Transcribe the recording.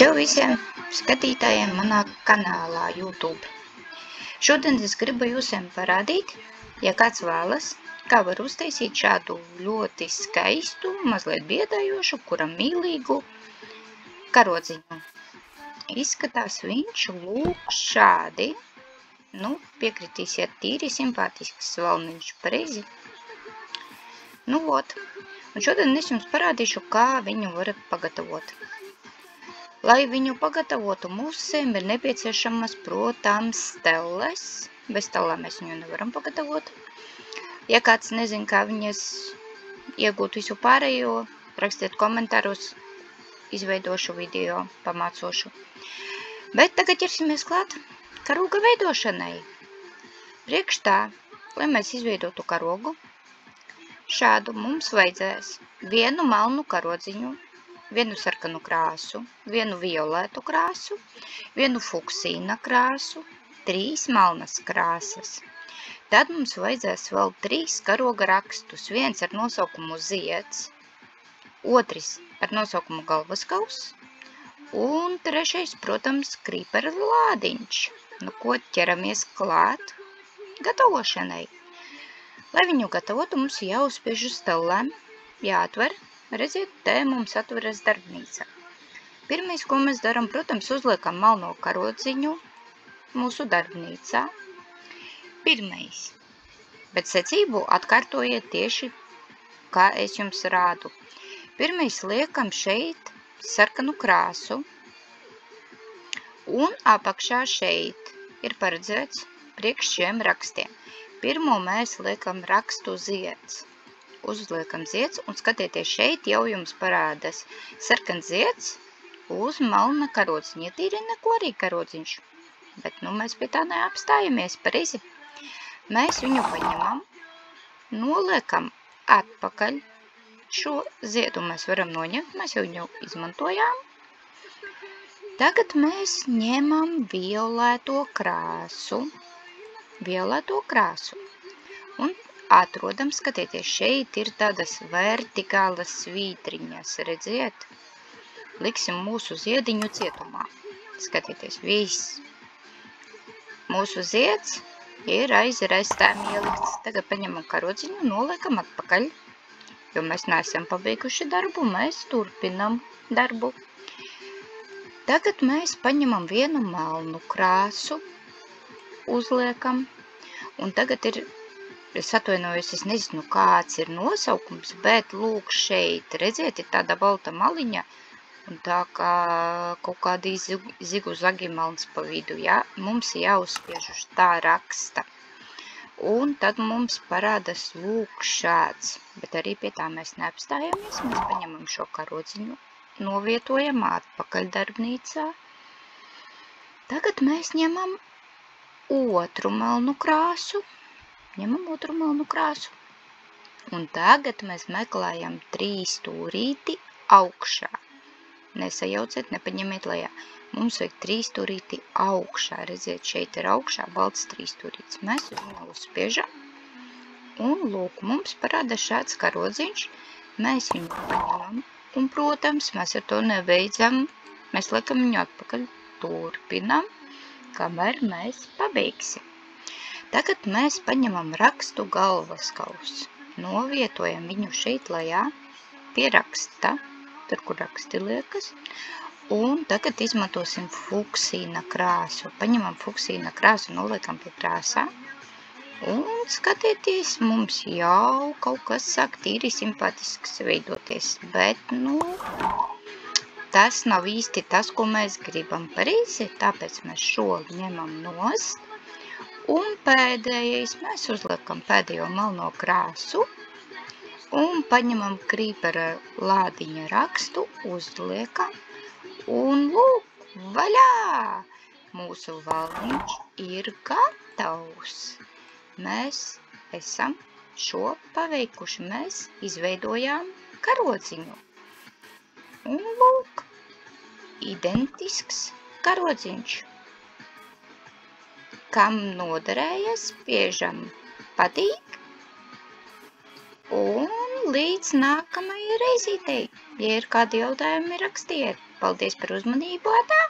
Čau visiem skatītājiem manā kanālā YouTube. Šodien es gribu jums parādīt, ja kāds vēlas, kā var uztaisīt šādu ļoti skaistu, mazliet biedējošu, kuram mīlīgu karodziņu. Izskatās viņš lūk šādi. Piekritīsiet, tīri simpātisks valniņš, pareizi. Un šodien es jums parādīšu, kā viņu varat pagatavot. Lai viņu pagatavotu, mūsiem ir nepieciešamas, protams, stelles. Bez stellām mēs viņu nevaram pagatavot. Ja kāds nezin, kā viņas iegūt visu pārējo, rakstiet komentāros, izveidošu video pamācošu. Bet tagad ķersimies klāt karoga veidošanai. Priekš tā, lai mēs izveidotu karogu, šādu mums vajadzēs vienu melnu karodziņu, vienu sarkanu krāsu, vienu violētu krāsu, vienu fuksīna krāsu, 3 melnas krāsas. Tad mums vajadzēs vēl 3 karoga rakstus. Viens ar nosaukumu zieds, otrs ar nosaukumu galvaskauss un trešais, protams, krīpera lādiņš. Ko ķeramies klāt gatavošanai. Lai viņu gatavotu, mums jāuzspiež uz stellēm, jāatver. Redziet, te mums atveras darbnīca. Pirmais, ko mēs darām, protams, uzliekam melno karodziņu mūsu darbnīcā. Pirmais, bet secību atkārtojiet tieši, kā es jums rādu. Pirmais liekam šeit sarkanu krāsu, un apakšā šeit ir paredzēts priekš šiem rakstiem. Pirmo mēs liekam rakstu zieds. Uzliekam zieds un skatieties, šeit jau jums parādās sarkans zieds uz melna karodziņa. Tīri neko arī karodziņš, bet mēs pie tā neapstājamies, pareizi. Mēs viņu paņemam, noliekam atpakaļ. Šo ziedu mēs varam noņemt, mēs jau viņu izmantojām. Tagad mēs ņemam violēto krāsu. Un atrodam, skatieties, šeit ir tādas vertikālas svītriņas, redziet? Liksim mūsu ziediņu cietumā. Skatieties, viss. Mūsu zieds ir aiz restēm ielikts. Tagad paņemam karodziņu, noliekam atpakaļ, jo mēs neesam pabeiguši darbu, mēs turpinam darbu. Tagad mēs paņemam vienu melnu krāsu, uzliekam, un tagad ir, es atvainojos, es nezinu, kāds ir nosaukums, bet lūk šeit, redziet, ir tāda balta maliņa, un tā kā kaut kādi zigu zagimelns pa vidu, ja? Mums jāuzspiež uz tā raksta. Un tad mums parādās lūk šāds, bet arī pie tā mēs neapstājamies, mēs paņemam šo karodziņu, novietojam atpakaļ darbnīcā. Tagad mēs ņemam otru melnu krāsu, un tagad mēs meklējam 3 stūrīti augšā. Nesajauciet, nepaņemiet lejā. Mums vajag 3 stūrīti augšā. Redziet, šeit ir augšā balts 3 stūrītis. Mēs viņu uzspiežam, un lūk, mums parādās šāds karodziņš. Mēs viņu paņemam, un, protams, mēs ar to nebeidzam. Mēs liekam viņu atpakaļ, turpinam, kamēr mēs pabeigsim. Tagad mēs paņemam rakstu galvaskausu, novietojam viņu šeit lejā, pie raksta, tur, kur raksti liekas, un tagad izmantosim fuksīna krāsu. Paņemam fuksīna krāsu, noliekam pie krāsā, un skatieties, mums jau kaut kas sāk tīri simpātisks veidoties, bet, tas nav īsti tas, ko mēs gribam, pareizi, tāpēc mēs šo ņemam nost. Un pēdējais, mēs uzliekam pēdējo melno krāsu un paņemam krīpera lādiņa rakstu, uzliekam un lūk, vaļā! Mūsu valniņš ir gatavs. Mēs esam šo paveikuši, mēs izveidojām karodziņu. Un lūk, identisks karodziņš. Kam noderēja, spiežam patīk un līdz nākamajai reizītei. Ja ir kādi jautājumi, rakstiet. Paldies par uzmanību, atā!